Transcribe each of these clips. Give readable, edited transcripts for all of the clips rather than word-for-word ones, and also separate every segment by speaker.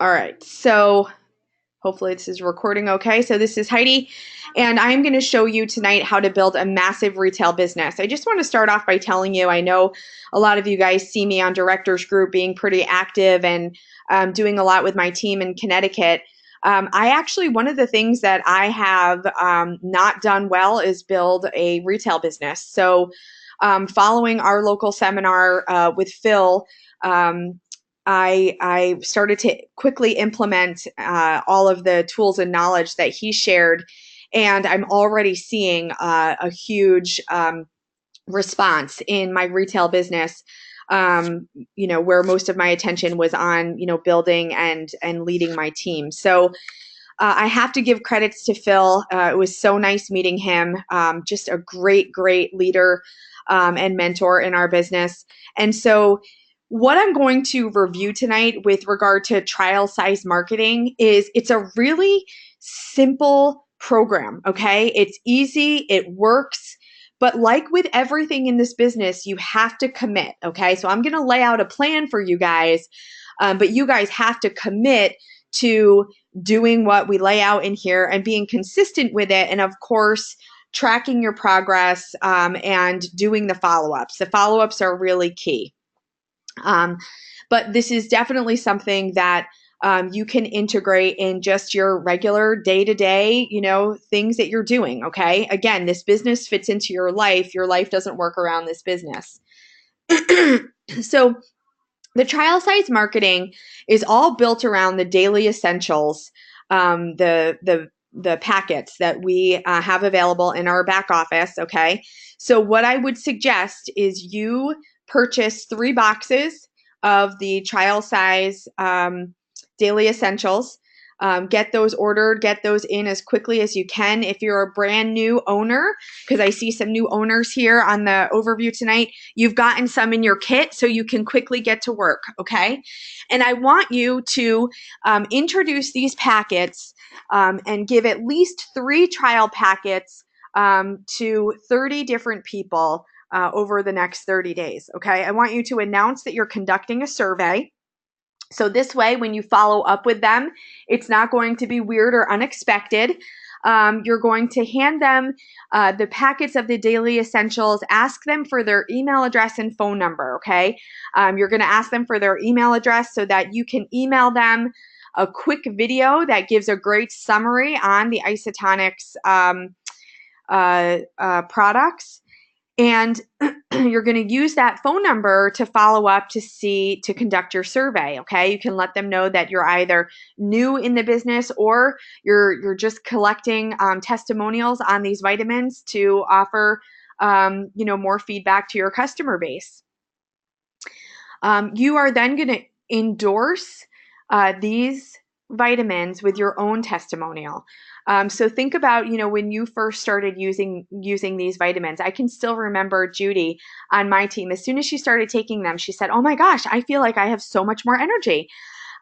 Speaker 1: All right, so hopefully this is recording okay. So this is Heidi, and I'm going to show you tonight how to build a massive retail business. I just want to start off by telling you, I know a lot of you guys see me on Directors Group being pretty active and doing a lot with my team in Connecticut. One of the things that I have not done well is build a retail business. So following our local seminar with Phil, I started to quickly implement all of the tools and knowledge that he shared, and I'm already seeing a huge response in my retail business. Where most of my attention was on, building and leading my team. So I have to give credits to Phil. It was so nice meeting him. Just a great leader and mentor in our business. And so what I'm going to review tonight with regard to trial size marketing is it's a really simple program, okay? It's easy, it works, but like with everything in this business, you have to commit, okay? So I'm gonna lay out a plan for you guys, but you guys have to commit to doing what we lay out in here and being consistent with it, and of course, tracking your progress and doing the follow-ups. The follow-ups are really key. But this is definitely something that you can integrate in just your regular day-to-day, things that you're doing, okay? Again, this business fits into your life. Your life doesn't work around this business. So the trial size marketing is all built around the daily essentials, the packets that we have available in our back office, okay? So what I would suggest is you purchase 3 boxes of the trial size daily essentials. Get those ordered, get those in as quickly as you can. If you're a brand new owner, because I see some new owners here on the overview tonight, you've gotten some in your kit so you can quickly get to work, okay? And I want you to introduce these packets and give at least 3 trial packets to 30 different people over the next 30 days, okay? I want you to announce that you're conducting a survey. So this way, when you follow up with them, it's not going to be weird or unexpected. You're going to hand them the packets of the daily essentials, ask them for their email address and phone number, okay? You're going to ask them for their email address so that you can email them a quick video that gives a great summary on the Isotonics products. And you're going to use that phone number to follow up to conduct your survey, okay? You can let them know that you're either new in the business or you're just collecting testimonials on these vitamins to offer, more feedback to your customer base. You are then going to endorse these vitamins with your own testimonial. So think about, when you first started using these vitamins. I can still remember Judy on my team. As soon as she started taking them, she said, "Oh my gosh, I feel like I have so much more energy."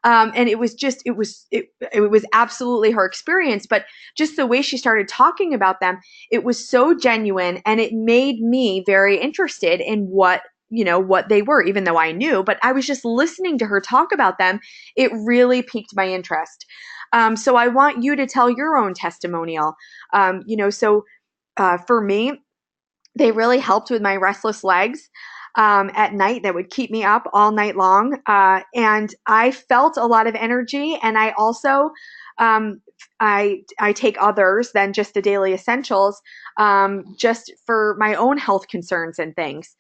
Speaker 1: And it was absolutely her experience, but just the way she started talking about them, it was so genuine, and it made me very interested in what they were, even though I knew, but I was just listening to her talk about them. It really piqued my interest. So I want you to tell your own testimonial. For me, they really helped with my restless legs at night that would keep me up all night long. And I felt a lot of energy, and I also I take others than just the daily essentials, just for my own health concerns and things.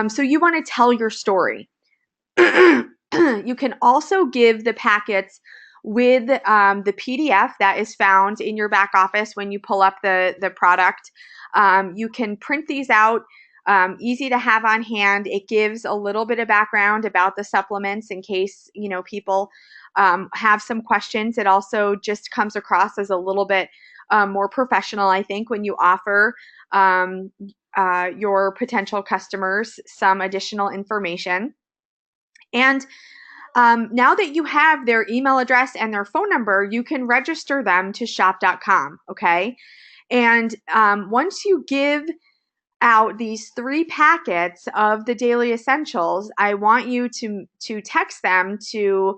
Speaker 1: So you want to tell your story. You can also give the packets with the PDF that is found in your back office when you pull up the product. You can print these out, easy to have on hand. It gives a little bit of background about the supplements in case, people have some questions. It also just comes across as a little bit more professional, I think, when you offer your potential customers some additional information. And now that you have their email address and their phone number, you can register them to shop.com, okay? And once you give out these 3 packets of the daily essentials, I want you to text them to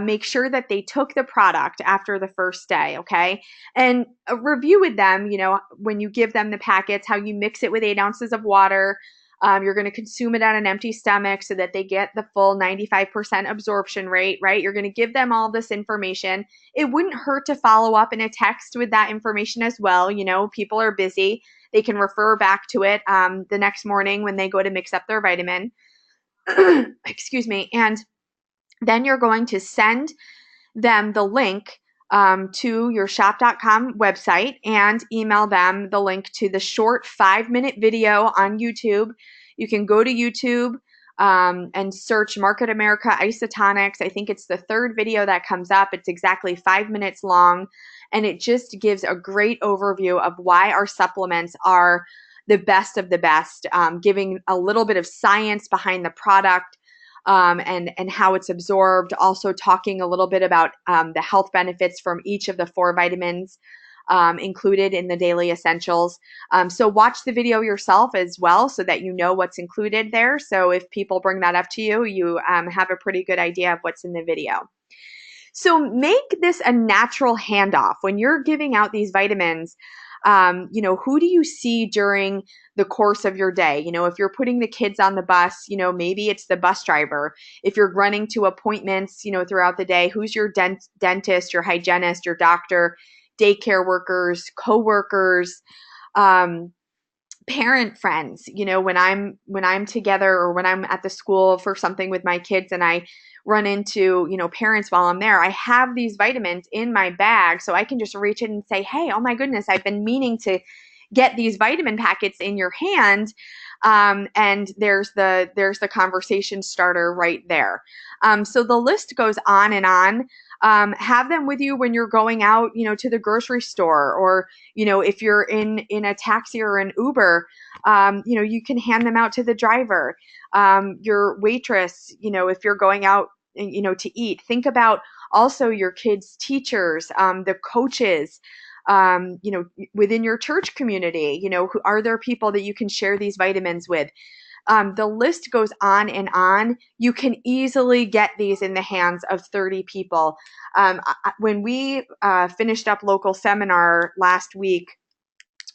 Speaker 1: make sure that they took the product after the first day, okay? And review with them, when you give them the packets, how you mix it with 8 ounces of water. You're going to consume it on an empty stomach so that they get the full 95% absorption rate, right? You're going to give them all this information. It wouldn't hurt to follow up in a text with that information as well. People are busy. They can refer back to it the next morning when they go to mix up their vitamin. Excuse me. And then you're going to send them the link to your shop.com website and email them the link to the short 5-minute video on YouTube. You can go to YouTube and search Market America Isotonics. I think it's the third video that comes up. It's exactly 5 minutes long, and it just gives a great overview of why our supplements are the best of the best, giving a little bit of science behind the product, and how it's absorbed. Also talking a little bit about the health benefits from each of the 4 vitamins included in the daily essentials. So watch the video yourself as well so that you know what's included there. So if people bring that up to you, you have a pretty good idea of what's in the video. So make this a natural handoff. When you're giving out these vitamins, who do you see during the course of your day? If you're putting the kids on the bus, maybe it's the bus driver. If you're running to appointments, throughout the day, who's your dentist, your hygienist, your doctor, daycare workers, coworkers, parent friends. When I'm together or when I'm at the school for something with my kids and I run into, parents while I'm there, I have these vitamins in my bag so I can just reach in and say, hey, oh my goodness, I've been meaning to get these vitamin packets in your hand. And there's the conversation starter right there. So the list goes on and on. Have them with you when you're going out, to the grocery store, or, if you're in a taxi or an Uber, you can hand them out to the driver. Your waitress, if you're going out, to eat. Think about also your kids' teachers, the coaches, within your church community, are there people that you can share these vitamins with? The list goes on and on. You can easily get these in the hands of 30 people. When we finished up local seminar last week,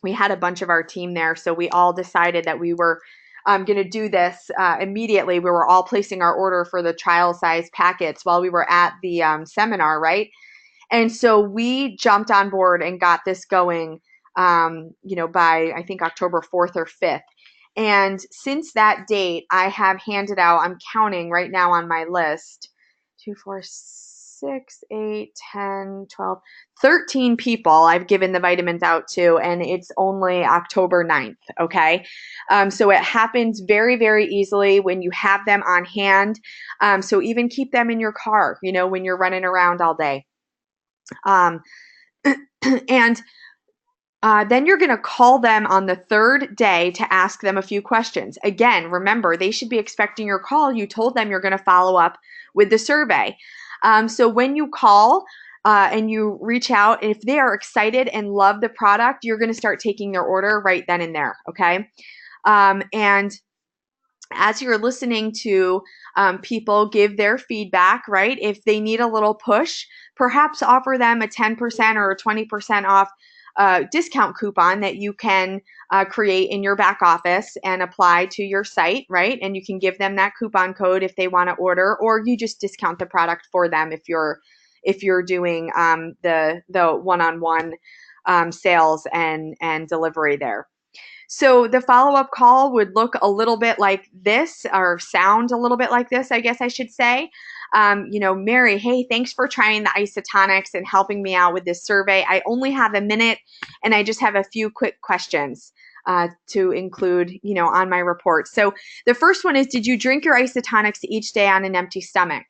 Speaker 1: we had a bunch of our team there. So we all decided that we were going to do this immediately. We were all placing our order for the trial size packets while we were at the seminar, right? And so we jumped on board and got this going, by I think October 4th or 5th. And since that date, I have handed out, I'm counting right now on my list, 2, 4, 6, 8, 10, 12, 13 people I've given the vitamins out to, and it's only October 9th, okay? So it happens very, very easily when you have them on hand. So even keep them in your car, when you're running around all day. And then you're going to call them on the 3rd day to ask them a few questions. Again, remember, they should be expecting your call. You told them you're going to follow up with the survey. So when you call and you reach out, if they are excited and love the product, you're going to start taking their order right then and there, okay? And as you're listening to people give their feedback, right? If they need a little push, perhaps offer them a 10% or a 20% off discount coupon that you can create in your back office and apply to your site, right? And you can give them that coupon code if they want to order, or you just discount the product for them if you're doing the one-on-one sales and delivery there. So the follow-up call would look a little bit like this, or sound a little bit like this, I guess I should say. Mary, hey, thanks for trying the isotonics and helping me out with this survey. I only have a minute and I just have a few quick questions to include, on my report. So the first one is, did you drink your isotonics each day on an empty stomach?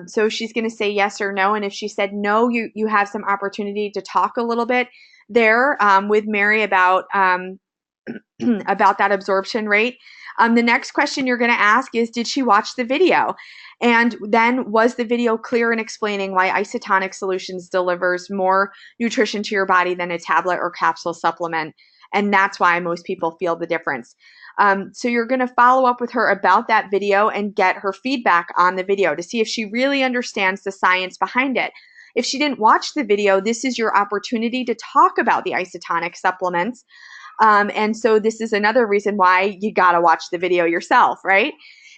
Speaker 1: So she's going to say yes or no. And if she said no, you have some opportunity to talk a little bit there with Mary about that absorption rate. The next question you're going to ask is, did she watch the video? And then, was the video clear in explaining why Isotonic Solutions delivers more nutrition to your body than a tablet or capsule supplement? And that's why most people feel the difference. So you're going to follow up with her about that video and get her feedback on the video to see if she really understands the science behind it. If she didn't watch the video, this is your opportunity to talk about the isotonic supplements. And so this is another reason why you got to watch the video yourself, right?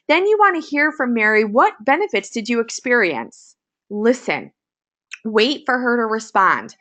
Speaker 1: Then you want to hear from Mary, what benefits did you experience? Listen, wait for her to respond.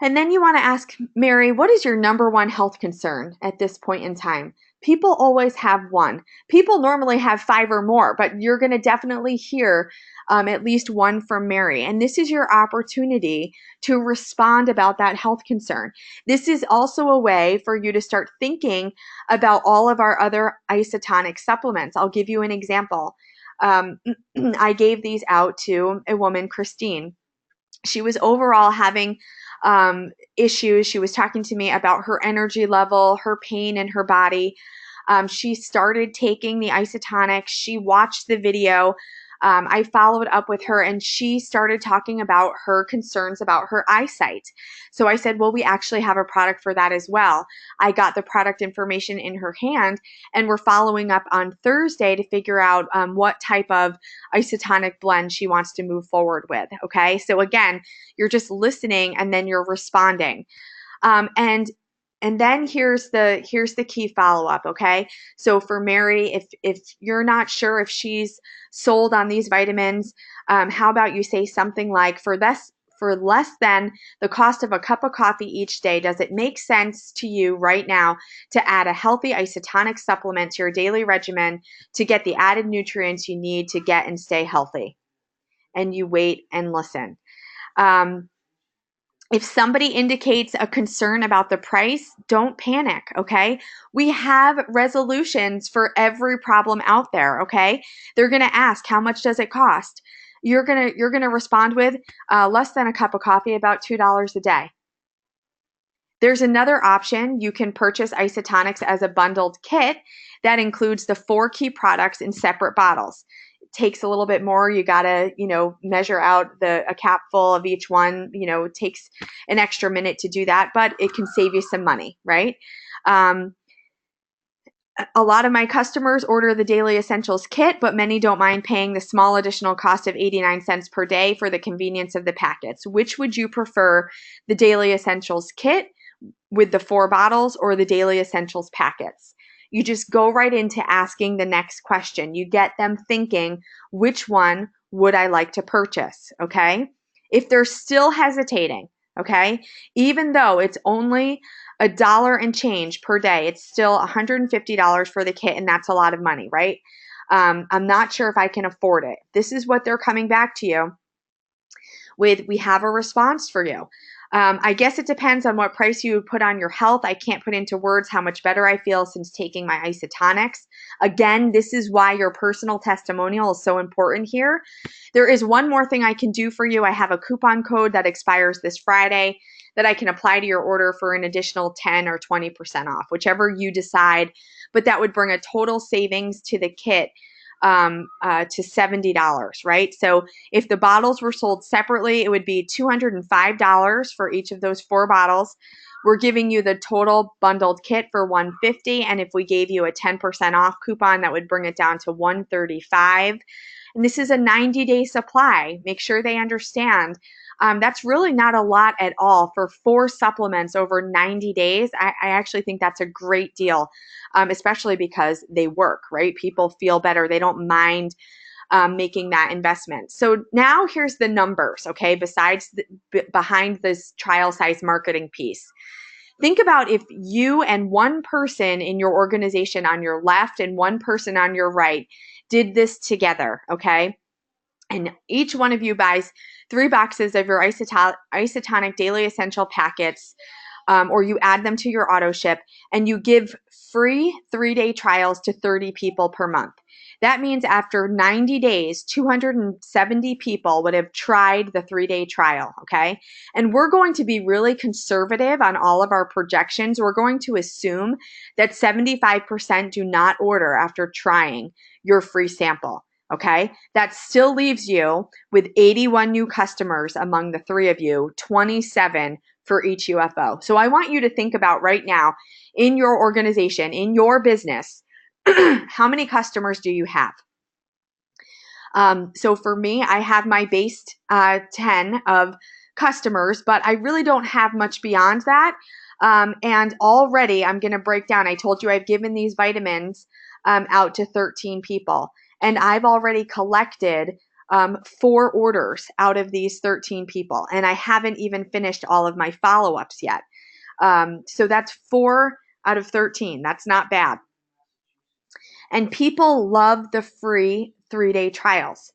Speaker 1: And then you want to ask Mary, what is your number one health concern at this point in time? People always have one. People normally have 5 or more, but you're going to definitely hear at least one from Mary. And this is your opportunity to respond about that health concern. This is also a way for you to start thinking about all of our other isotonic supplements. I'll give you an example. I gave these out to a woman, Christine. She was overall having issues. She was talking to me about her energy level, her pain in her body. She started taking the isotonic. She watched the video. I followed up with her and she started talking about her concerns about her eyesight. So I said, well, we actually have a product for that as well. I got the product information in her hand and we're following up on Thursday to figure out what type of isotonic blend she wants to move forward with. Okay. So again, you're just listening and then you're responding. And then here's the key follow-up, okay? So for Mary, if you're not sure if she's sold on these vitamins, how about you say something like, for less than the cost of a cup of coffee each day, does it make sense to you right now to add a healthy isotonic supplement to your daily regimen to get the added nutrients you need to get and stay healthy? And you wait and listen. If somebody indicates a concern about the price, don't panic, okay? We have resolutions for every problem out there, okay? They're going to ask, how much does it cost? You're going to respond with less than a cup of coffee, about $2 a day. There's another option. You can purchase isotonics as a bundled kit that includes the 4 key products in separate bottles. Takes a little bit more. You gotta, measure out a capful of each one. It takes an extra minute to do that, but it can save you some money, right? A lot of my customers order the Daily Essentials kit, but many don't mind paying the small additional cost of 89 cents per day for the convenience of the packets. Which would you prefer, the Daily Essentials kit with the 4 bottles or the Daily Essentials packets? You just go right into asking the next question. You get them thinking, which one would I like to purchase? Okay. If they're still hesitating, okay, even though it's only $1 and change per day, it's still $150 for the kit, and that's a lot of money, right? I'm not sure if I can afford it. This is what they're coming back to you with. We have a response for you. I guess it depends on what price you would put on your health. I can't put into words how much better I feel since taking my isotonics. Again, this is why your personal testimonial is so important here. There is one more thing I can do for you. I have a coupon code that expires this Friday that I can apply to your order for an additional 10 or 20% off, whichever you decide. But that would bring a total savings to the kit to $70, right? So if the bottles were sold separately, it would be $205 for each of those 4 bottles. We're giving you the total bundled kit for $150, and if we gave you a 10% off coupon, that would bring it down to $135. And this is a 90-day supply. Make sure they understand. That's really not a lot at all for 4 supplements over 90 days. I actually think that's a great deal, especially because they work, right? People feel better. They don't mind making that investment. So now here's the numbers, okay, behind this trial size marketing piece. Think about if you and one person in your organization on your left and one person on your right did this together, okay? And each one of you buys 3 boxes of your isotonic daily essential packets, or you add them to your auto ship, and you give free 3-day trials to 30 people per month. That means after 90 days, 270 people would have tried the 3-day trial, okay? And we're going to be really conservative on all of our projections. We're going to assume that 75% do not order after trying your free sample. Okay, that still leaves you with 81 new customers among the 3 of you, 27 for each UFO. So I want you to think about right now in your organization, in your business, how many customers do you have? So for me, I have my base 10 of customers, but I really don't have much beyond that. And already I'm going to break down. I told you I've given these vitamins out to 13 people, and I've already collected 4 orders out of these 13 people, and I haven't even finished all of my follow-ups yet. So that's 4 out of 13. That's not bad. And people love the free 3-day trials.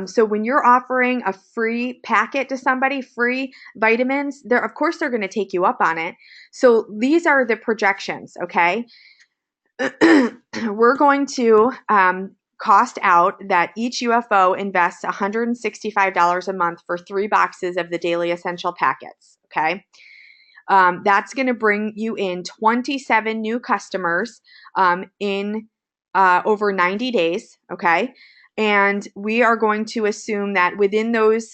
Speaker 1: So when you're offering a free packet to somebody, free vitamins, of course they're going to take you up on it. So these are the projections, okay? We're going to cost out that each UFO invests $165 a month for 3 boxes of the daily essential packets, okay? That's going to bring you in 27 new customers in over 90 days, okay? And we are going to assume that within those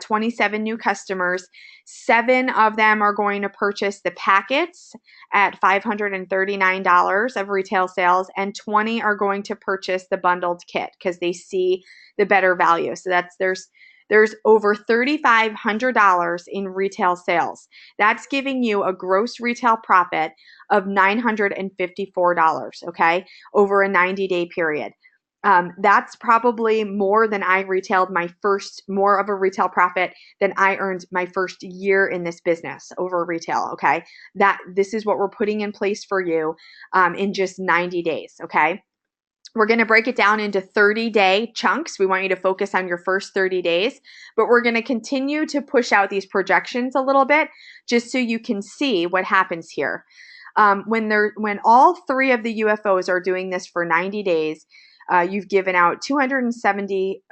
Speaker 1: 27 new customers, 7 of them are going to purchase the packets at $539 of retail sales, and 20 are going to purchase the bundled kit because they see the better value. So there's over $3,500 in retail sales. That's giving you a gross retail profit of $954, okay, over a 90-day period. That's probably more than I retailed more of a retail profit than I earned my first year in this business over retail, okay? This is what we're putting in place for you in just 90 days, okay? We're going to break it down into 30-day chunks. We want you to focus on your first 30 days, but we're going to continue to push out these projections a little bit just so you can see what happens here. When all 3 of the UFOs are doing this for 90 days, you've given out 270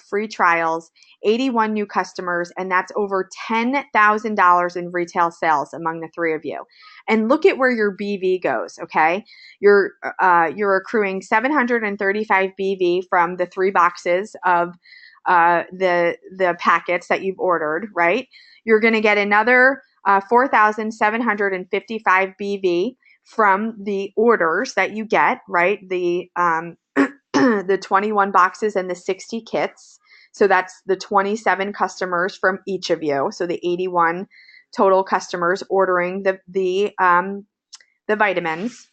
Speaker 1: free trials, 81 new customers, and that's over $10,000 in retail sales among the 3 of you. And look at where your BV goes, okay? You're accruing 735 BV from the 3 boxes of the packets that you've ordered, right? You're going to get another 4,755 BV from the orders that you get, right? The 21 boxes and the 60 kits. So that's the 27 customers from each of you. So the 81 total customers ordering the vitamins.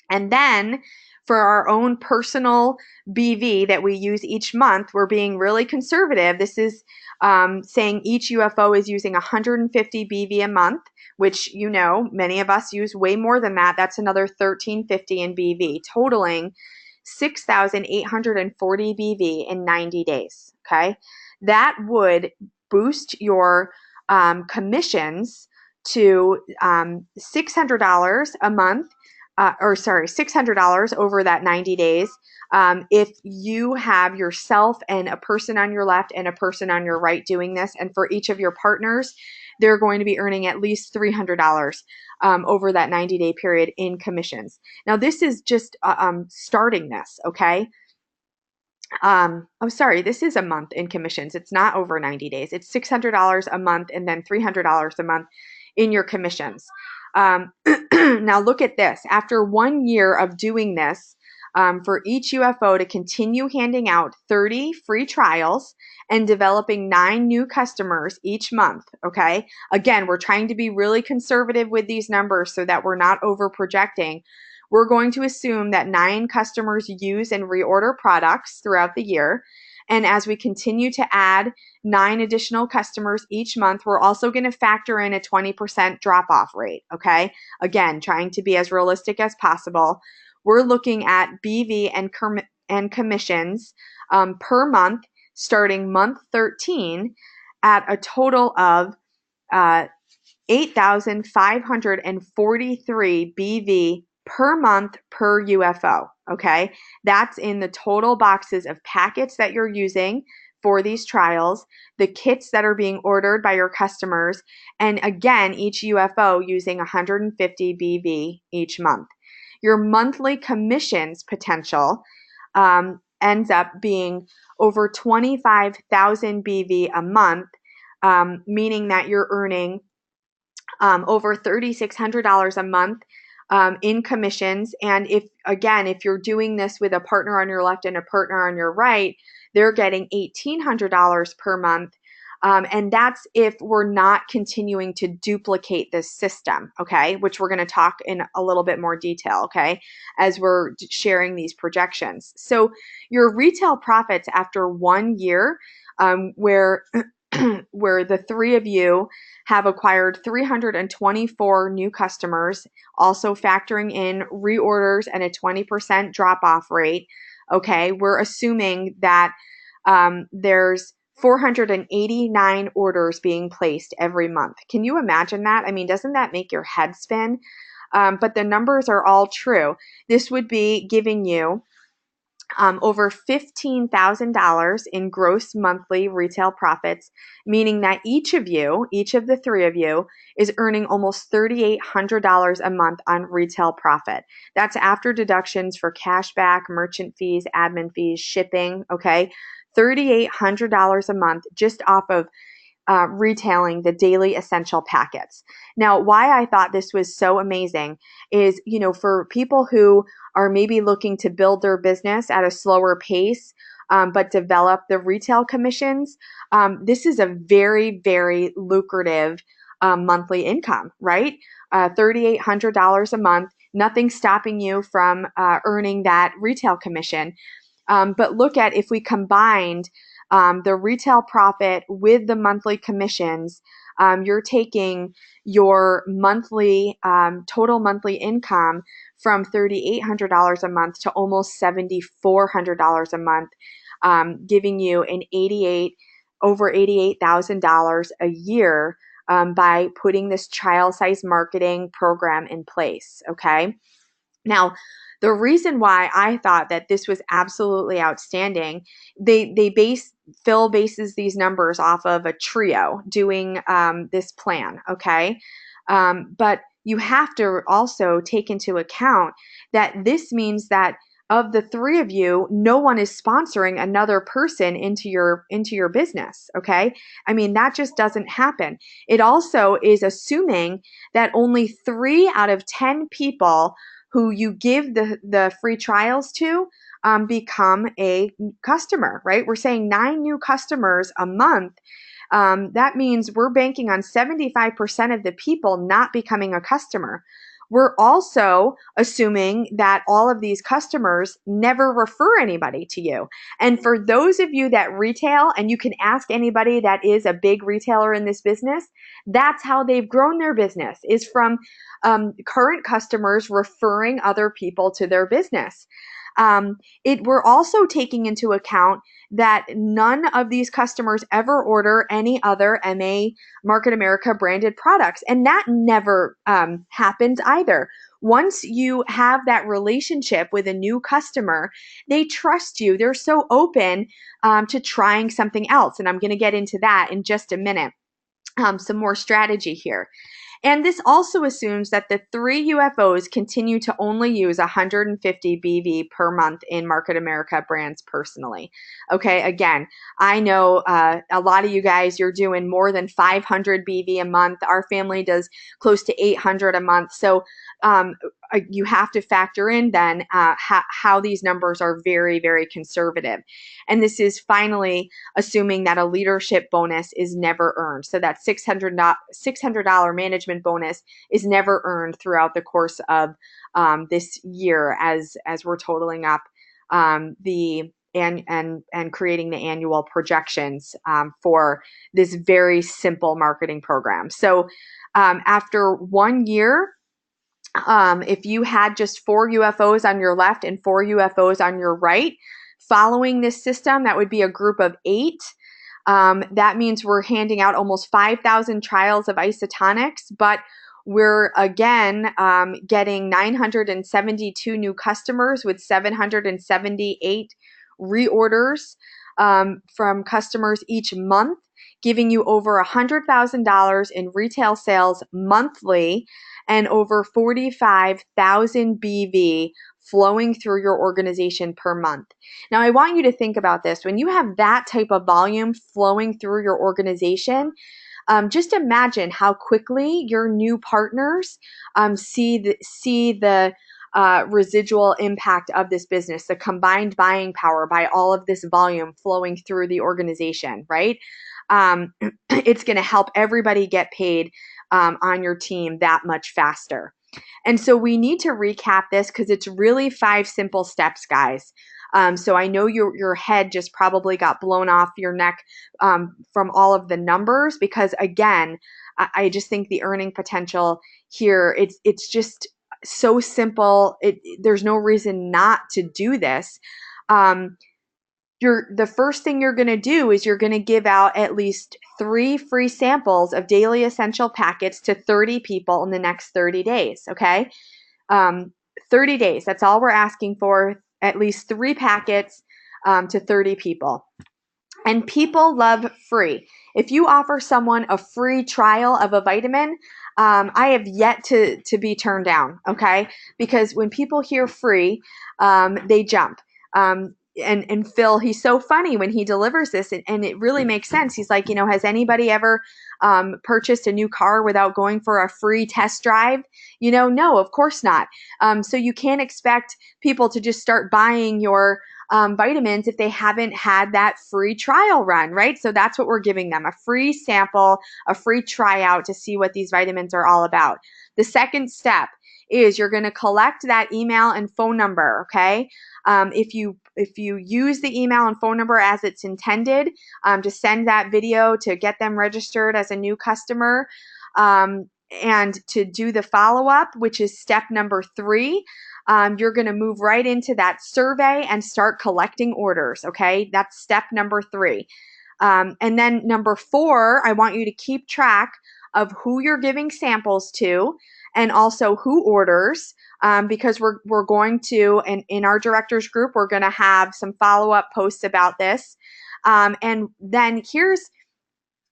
Speaker 1: And then for our own personal BV that we use each month, we're being really conservative. This is saying each UFO is using 150 BV a month, which, you know, many of us use way more than that. That's another 1,350 in BV, totaling 6,840 BV in 90 days, okay? That would boost your commissions to $600 a month, $600 over that 90 days. If you have yourself and a person on your left and a person on your right doing this, and for each of your partners, they're going to be earning at least $300 over that 90-day period in commissions. Now, this is just starting this, okay? This is a month in commissions. It's not over 90 days. It's $600 a month and then $300 a month in your commissions. Now look at this. After 1 year of doing this, for each UFO to continue handing out 30 free trials and developing 9 new customers each month, okay? Again, we're trying to be really conservative with these numbers so that we're not over projecting. We're going to assume that 9 customers use and reorder products throughout the year. And as we continue to add 9 additional customers each month, we're also going to factor in a 20% drop-off rate, okay? Again, trying to be as realistic as possible. We're looking at BV and commissions per month, starting month 13, at a total of 8,543 BV per month per UFO, okay? That's in the total boxes of packets that you're using for these trials, the kits that are being ordered by your customers, and again, each UFO using 150 BV each month. Your monthly commissions potential ends up being over 25,000 BV a month, meaning that you're earning over $3,600 a month in commissions. And if you're doing this with a partner on your left and a partner on your right, they're getting $1,800 per month. And that's if we're not continuing to duplicate this system, okay, which we're going to talk in a little bit more detail, okay, as we're sharing these projections. So your retail profits after 1 year, where where the three of you have acquired 324 new customers, also factoring in reorders and a 20% drop off rate. Okay, we're assuming that there's 489 orders being placed every month. Can you imagine that? I mean, doesn't that make your head spin? But the numbers are all true. This would be giving you over $15,000 in gross monthly retail profits, meaning that each of the three of you, is earning almost $3,800 a month on retail profit. That's after deductions for cashback, merchant fees, admin fees, shipping, okay? $3,800 a month just off of retailing the daily essential packets. Now, why I thought this was so amazing is, for people who are maybe looking to build their business at a slower pace, but develop the retail commissions, this is a very, very lucrative monthly income, right? $3,800 a month, nothing stopping you from earning that retail commission. But look at if we combined the retail profit with the monthly commissions, you're taking your monthly total monthly income from $3,800 a month to almost $7,400 a month, giving you over $88,000 a year by putting this child-size marketing program in place. Okay. Now, the reason why I thought that this was absolutely outstanding, Phil bases these numbers off of a trio doing this plan, okay? But you have to also take into account that this means that of the three of you, no one is sponsoring another person into your business, okay? I mean, that just doesn't happen. It also is assuming that only 3 out of 10 people who you give the free trials to become a customer, right? We're saying 9 new customers a month. That means we're banking on 75% of the people not becoming a customer. We're also assuming that all of these customers never refer anybody to you. And for those of you that retail, and you can ask anybody that is a big retailer in this business, that's how they've grown their business, is from current customers referring other people to their business. We're also taking into account that none of these customers ever order any other MA Market America branded products. And that never happens either. Once you have that relationship with a new customer, they trust you. They're so open to trying something else. And I'm going to get into that in just a minute. Some more strategy here. And this also assumes that the 3 UFOs continue to only use 150 BV per month in Market America brands personally. Okay, again, I know a lot of you guys, you're doing more than 500 BV a month. Our family does close to 800 a month. So you have to factor in then how these numbers are very, very conservative. And this is finally assuming that a leadership bonus is never earned. So that $600 management bonus is never earned throughout the course of this year as we're totaling up and creating the annual projections for this very simple marketing program. So after 1 year, if you had just 4 UFOs on your left and 4 UFOs on your right, following this system, that would be a group of 8. That means we're handing out almost 5,000 trials of isotonics, but we're again getting 972 new customers with 778 reorders from customers each month, giving you over $100,000 in retail sales monthly and over 45,000 BV flowing through your organization per month. Now, I want you to think about this. When you have that type of volume flowing through your organization, just imagine how quickly your new partners see the residual impact of this business, the combined buying power by all of this volume flowing through the organization, right? It's going to help everybody get paid on your team that much faster. And so we need to recap this because it's really 5 simple steps, guys. So I know your head just probably got blown off your neck from all of the numbers because, again, I just think the earning potential here, it's just so simple. There's no reason not to do this. The first thing you're going to do is you're going to give out at least 3 free samples of daily essential packets to 30 people in the next 30 days. Okay. 30 days. That's all we're asking for. At least 3 packets to 30 people. And people love free. If you offer someone a free trial of a vitamin, I have yet to be turned down, okay? Because when people hear free, they jump. And Phil, he's so funny when he delivers this, and it really makes sense. He's like, has anybody ever purchased a new car without going for a free test drive? No, of course not. So you can't expect people to just start buying your vitamins if they haven't had that free trial run, right? So that's what we're giving them, a free sample, a free tryout to see what these vitamins are all about. The second step is you're going to collect that email and phone number, okay? If you use the email and phone number as it's intended, to send that video to get them registered as a new customer, and to do the follow-up, which is step number 3, you're going to move right into that survey and start collecting orders, okay? That's step number 3. And then number 4, I want you to keep track of who you're giving samples to and also who orders, because we're going to, and in our directors group, we're going to have some follow-up posts about this. And then here's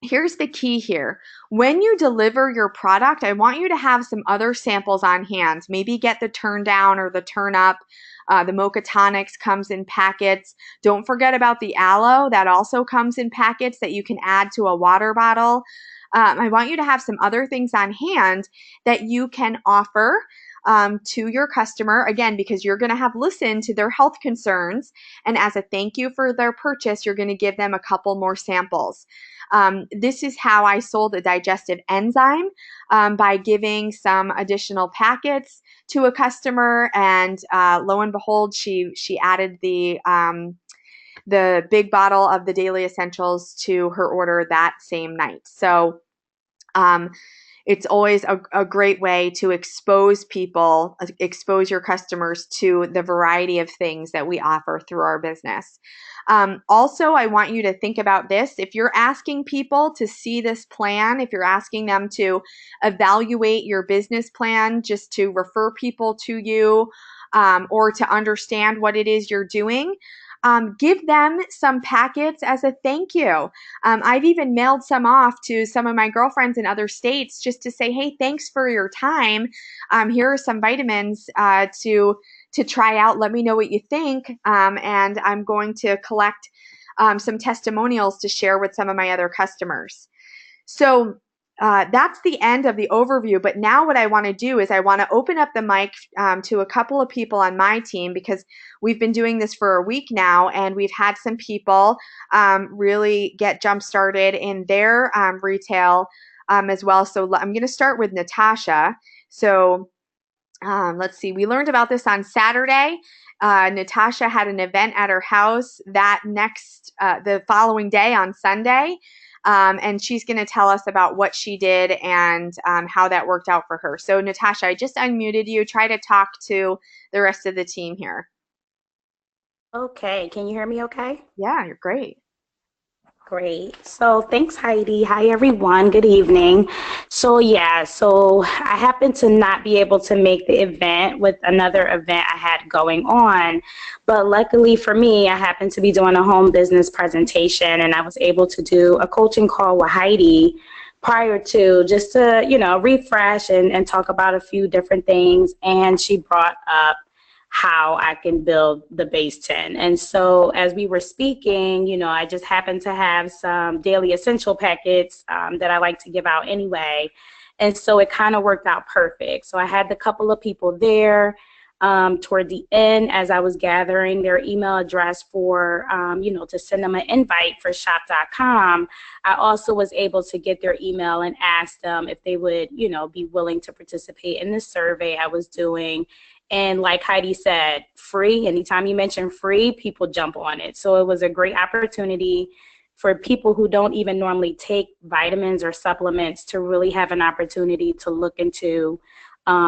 Speaker 1: the key here. When you deliver your product, I want you to have some other samples on hand. Maybe get the turn down or the turn up. The Mocha Tonics comes in packets. Don't forget about the aloe. That also comes in packets that you can add to a water bottle. I want you to have some other things on hand that you can offer to your customer, again, because you're going to have listened to their health concerns. And as a thank you for their purchase, you're going to give them a couple more samples. This is how I sold a digestive enzyme, by giving some additional packets to a customer. And lo and behold, she added the big bottle of the daily essentials to her order that same night. So it's always a great way to expose your customers to the variety of things that we offer through our business. Also, I want you to think about this. If you're asking people to see this plan, if you're asking them to evaluate your business plan just to refer people to you, or to understand what it is you're doing, give them some packets as a thank you. I've even mailed some off to some of my girlfriends in other states just to say, hey, thanks for your time. Here are some vitamins to try out. Let me know what you think. And I'm going to collect some testimonials to share with some of my other customers. So that's the end of the overview. But now what I want to do is I want to open up the mic to a couple of people on my team, because we've been doing this for a week now, and we've had some people really get jump started in their retail as well. So I'm going to start with Natasha. So let's see. We learned about this on Saturday. Natasha had an event at her house the following day on Sunday. And she's going to tell us about what she did and how that worked out for her. So Natasha, I just unmuted you. Try to talk to the rest of the team here.
Speaker 2: Okay, can you hear me okay?
Speaker 1: Yeah, you're great.
Speaker 2: Great. So thanks, Heidi. Hi, everyone. Good evening. So I happened to not be able to make the event with another event I had going on. But luckily for me, I happened to be doing a home business presentation, and I was able to do a coaching call with Heidi prior to, just to, refresh and talk about a few different things. And she brought up how I can build the base 10. And so as we were speaking, I just happened to have some daily essential packets that I like to give out anyway. And so it kind of worked out perfect. So I had a couple of people there toward the end as I was gathering their email address for, to send them an invite for shop.com. I also was able to get their email and ask them if they would, be willing to participate in the survey I was doing. And like Heidi said, free. Anytime you mention free, people jump on it. So it was a great opportunity for people who don't even normally take vitamins or supplements to really have an opportunity to look into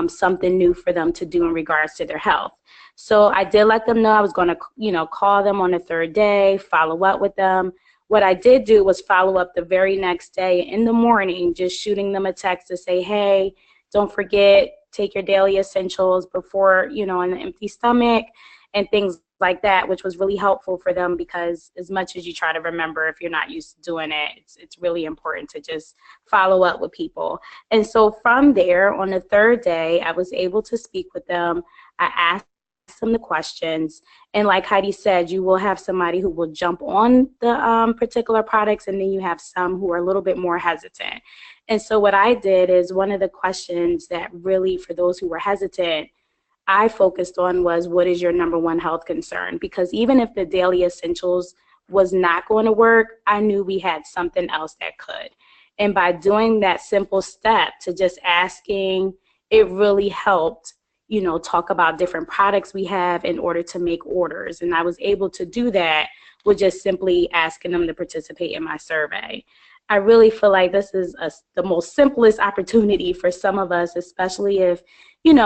Speaker 2: something new for them to do in regards to their health. So I did let them know I was going to, call them on the third day, follow up with them. What I did do was follow up the very next day in the morning, just shooting them a text to say, hey, don't forget, take your daily essentials before, on an empty stomach and things like that, which was really helpful for them because as much as you try to remember, if you're not used to doing it, it's really important to just follow up with people. And so from there, on the third day, I was able to speak with them. I asked them the questions. And like Heidi said, you will have somebody who will jump on the particular products, and then you have some who are a little bit more hesitant. And so what I did is one of the questions that really, for those who were hesitant, I focused on was, what is your number one health concern? Because even if the daily essentials was not going to work, I knew we had something else that could. And by doing that simple step to just asking, it really helped, talk about different products we have in order to make orders. And I was able to do that with just simply asking them to participate in my survey. I really feel like this is the most simplest opportunity for some of us, especially if,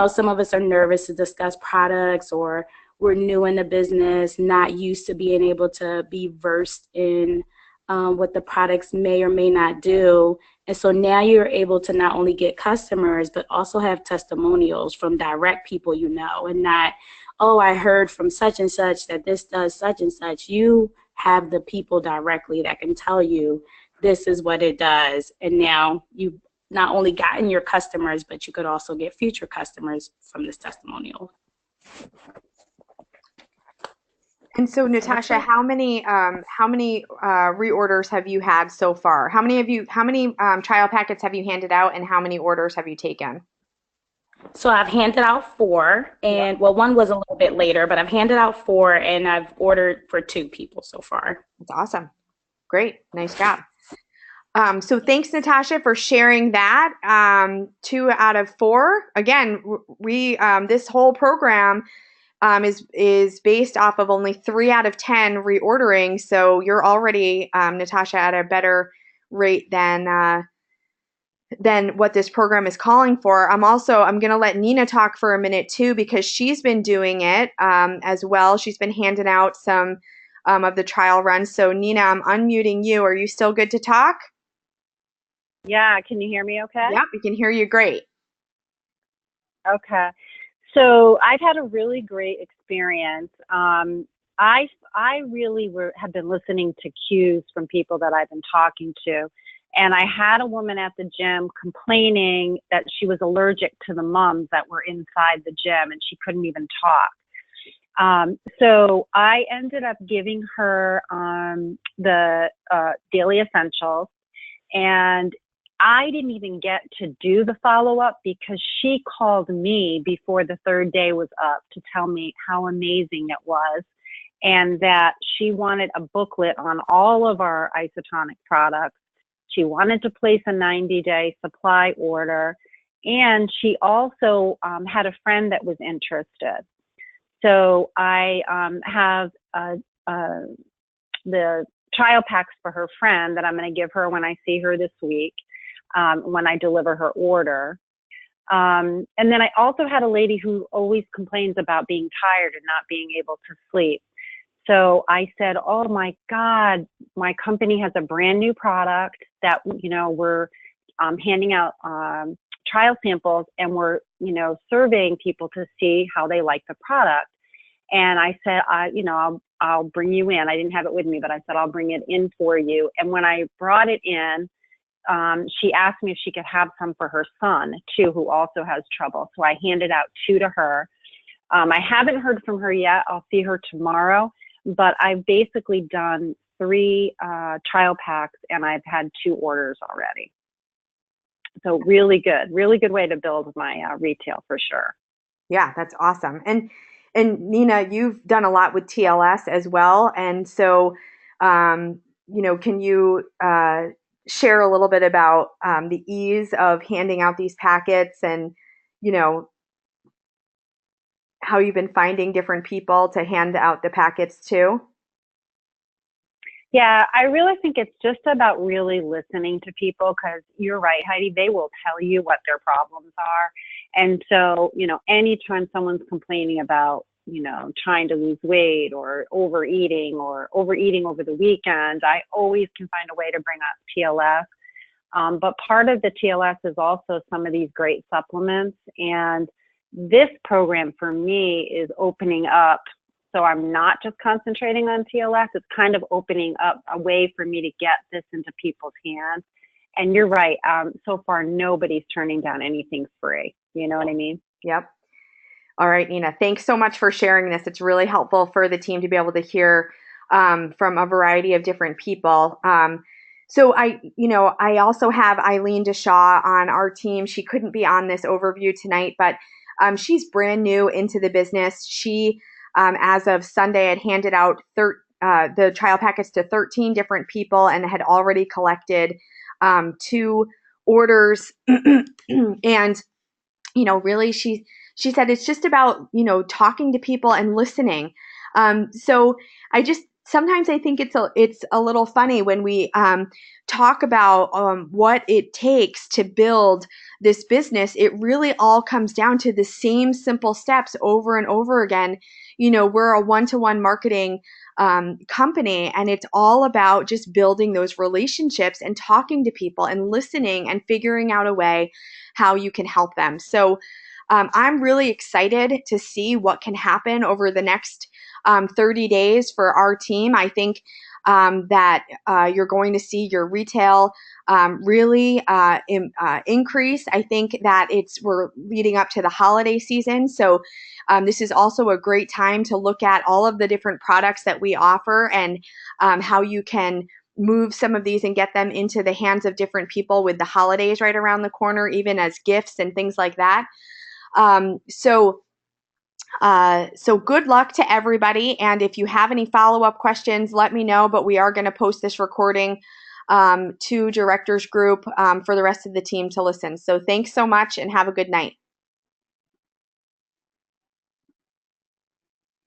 Speaker 2: some of us are nervous to discuss products or we're new in the business, not used to being able to be versed in what the products may or may not do. And so now you're able to not only get customers, but also have testimonials from direct people and not, oh, I heard from such and such that this does such and such. You have the people directly that can tell you this is what it does. And now you've not only gotten your customers, but you could also get future customers from this testimonial.
Speaker 1: And so, Natasha, how many reorders have you had so far? How many trial packets have you handed out, and how many orders have you taken?
Speaker 2: So I've handed out 4, and well, one was a little bit later, but I've handed out 4, and I've ordered for 2 people so far.
Speaker 1: That's awesome. Great. Nice job. So thanks, Natasha, for sharing that. 2 out of 4. Again, we this whole program is based off of only 3 out of 10 reordering. So you're already, Natasha, at a better rate than what this program is calling for. I'm going to let Nina talk for a minute too, because she's been doing it as well. She's been handing out some of the trial runs. So Nina, I'm unmuting you. Are you still good to talk?
Speaker 3: Yeah, can you hear me okay?
Speaker 1: Yep, we can hear you great.
Speaker 3: Okay. So I've had a really great experience. I really have been listening to cues from people that I've been talking to. And I had a woman at the gym complaining that she was allergic to the mums that were inside the gym and she couldn't even talk. So I ended up giving her the daily essentials, and I didn't even get to do the follow-up because she called me before the third day was up to tell me how amazing it was and that she wanted a booklet on all of our isotonic products. She wanted to place a 90-day supply order, and she also had a friend that was interested. So I have the trial packs for her friend that I'm going to give her when I see her this week. When I deliver her order. And then I also had a lady who always complains about being tired and not being able to sleep. So I said, oh my God, my company has a brand new product that, we're handing out trial samples, and we're, surveying people to see how they like the product. And I said, I'll bring you in. I didn't have it with me, but I said, I'll bring it in for you. And when I brought it in, she asked me if she could have some for her son too, who also has trouble. So I handed out 2 to her. I haven't heard from her yet. I'll see her tomorrow, but I've basically done 3 trial packs, and I've had 2 orders already. So really good way to build my retail for sure.
Speaker 1: Yeah, that's awesome. And Nina, you've done a lot with TLS as well, and so can you share a little bit about the ease of handing out these packets, and you know how you've been finding different people to hand out the packets to?
Speaker 3: Yeah, I really think it's just about really listening to people, because you're right, Heidi, they will tell you what their problems are. And so, anytime someone's complaining about, trying to lose weight or overeating over the weekend, I always can find a way to bring up TLS. But part of the TLS is also some of these great supplements. And this program for me is opening up. So I'm not just concentrating on TLS. It's kind of opening up a way for me to get this into people's hands. And you're right. So far, nobody's turning down anything free. You know what I mean?
Speaker 1: Yep. All right, Nina, thanks so much for sharing this. It's really helpful for the team to be able to hear from a variety of different people. So I also have Eileen Deshaw on our team. She couldn't be on this overview tonight, but she's brand new into the business. She, as of Sunday, had handed out the trial packets to 13 different people and had already collected 2 orders. And really, she said it's just about, talking to people and listening. So sometimes I think it's a little funny when we talk about what it takes to build this business. It really all comes down to the same simple steps over and over again. We're a one-to-one marketing company, and it's all about just building those relationships and talking to people and listening and figuring out a way how you can help them. So I'm really excited to see what can happen over the next 30 days for our team. I think that you're going to see your retail really increase. I think that we're leading up to the holiday season. So this is also a great time to look at all of the different products that we offer, and how you can move some of these and get them into the hands of different people with the holidays right around the corner, even as gifts and things like that. So good luck to everybody. And if you have any follow-up questions, let me know. But we are going to post this recording to Directors Group for the rest of the team to listen. So thanks so much and have a good night.